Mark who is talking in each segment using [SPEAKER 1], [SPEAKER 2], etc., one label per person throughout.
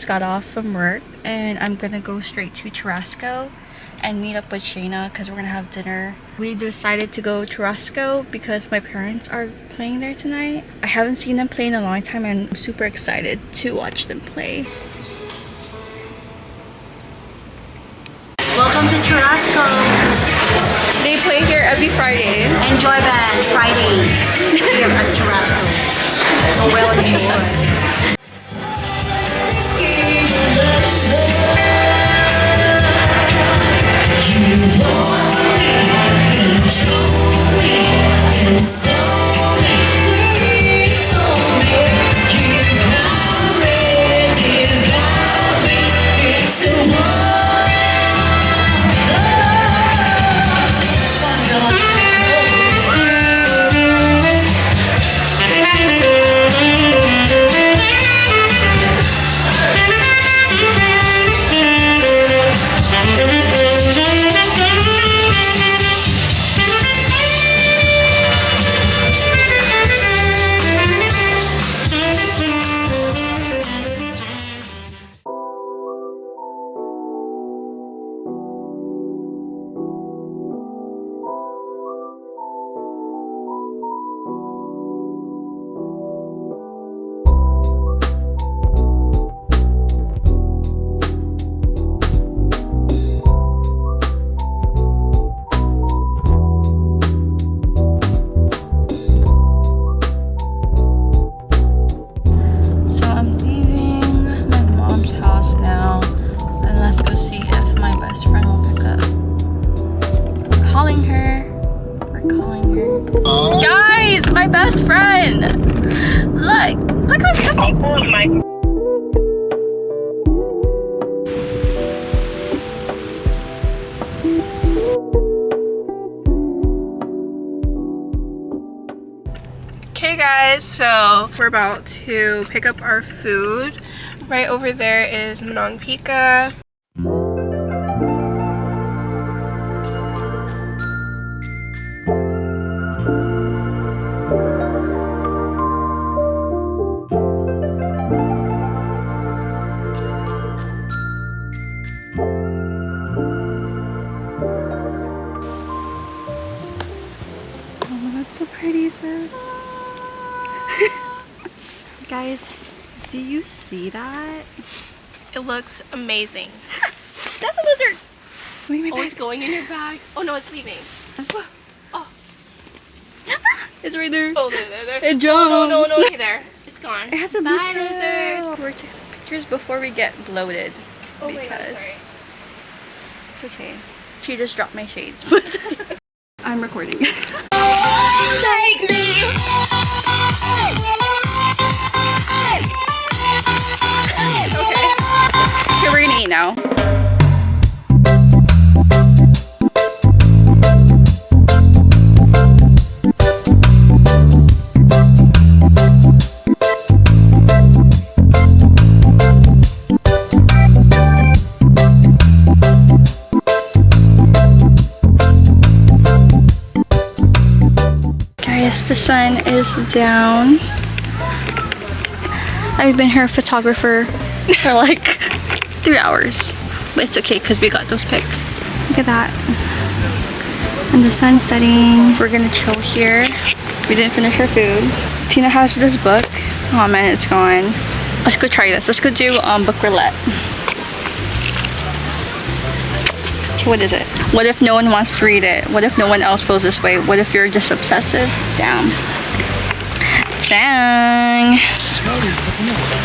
[SPEAKER 1] just got off from work and I'm gonna go straight to Churrasco and meet up with Shayna because we're gonna have dinner. We decided to go Churrasco because my parents are playing there tonight. I haven't seen them play in a long time and I'm super excited to watch them play.
[SPEAKER 2] Welcome to Churrasco.
[SPEAKER 1] They play here every Friday.
[SPEAKER 2] Enjoy Band Friday here at Churrasco. So well enjoy.
[SPEAKER 1] My best friend! Look how beautiful! Oh my. Okay guys, so we're about to pick up our food. Right over there is Manong Pika. So pretty, sis. Guys, do you see that?
[SPEAKER 3] It looks amazing.
[SPEAKER 1] That's a lizard.
[SPEAKER 3] Oh, it's going in your bag. Oh no, it's leaving. Oh.
[SPEAKER 1] It's right there.
[SPEAKER 3] Oh, there.
[SPEAKER 1] It jumps.
[SPEAKER 3] No. Okay, there. It's gone.
[SPEAKER 1] It has a
[SPEAKER 3] Bye,
[SPEAKER 1] lizard. We're taking pictures before we get bloated.
[SPEAKER 3] Oh
[SPEAKER 1] because
[SPEAKER 3] my God, sorry.
[SPEAKER 1] It's okay. She just dropped my shades. I'm recording.
[SPEAKER 2] Take me.
[SPEAKER 1] Okay, we're gonna eat now. Guys, the sun is down. I've been her photographer for like 3 hours, but it's okay because we got those pics. Look at that. And the sun's setting. We're gonna chill here. We didn't finish our food. Tina has this book. Oh man, it's gone. Let's go try this. Let's go do book roulette. Okay, what is it? What if no one wants to read it? What if no one else feels this way? What if you're just obsessive? Damn. Dang.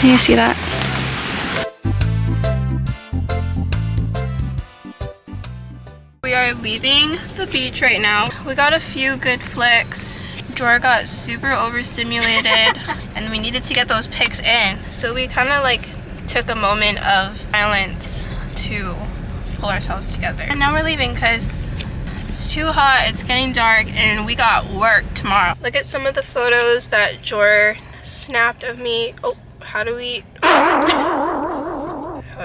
[SPEAKER 1] Can you see that?
[SPEAKER 3] We are leaving the beach right now. We got a few good flicks. Jor got super overstimulated and we needed to get those pics in. So we kind of like took a moment of silence to pull ourselves together. And now we're leaving because it's too hot, it's getting dark, and we got work tomorrow. Look at some of the photos that Jor snapped of me. Oh, how do we... Hold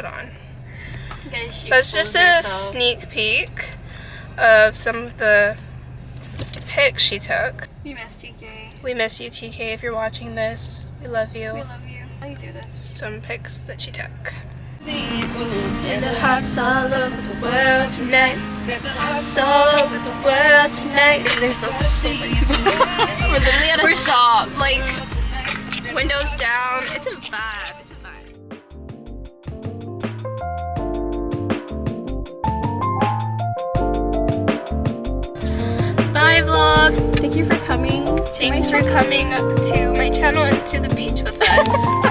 [SPEAKER 3] on. That's just a sneak peek of some of the pics she took.
[SPEAKER 1] We miss TK.
[SPEAKER 3] We miss you, TK, if you're watching this. We love you.
[SPEAKER 1] We love you. we do this?
[SPEAKER 3] Some pics that she took. And the hearts all over the world tonight. Hearts all over the world tonight.
[SPEAKER 1] There's so many people.
[SPEAKER 3] We're literally at a stop. Like, windows down. It's a vibe. It's a vibe. Bye, vlog.
[SPEAKER 1] Thank you for coming.
[SPEAKER 3] Thanks for coming to my channel and to the beach with us.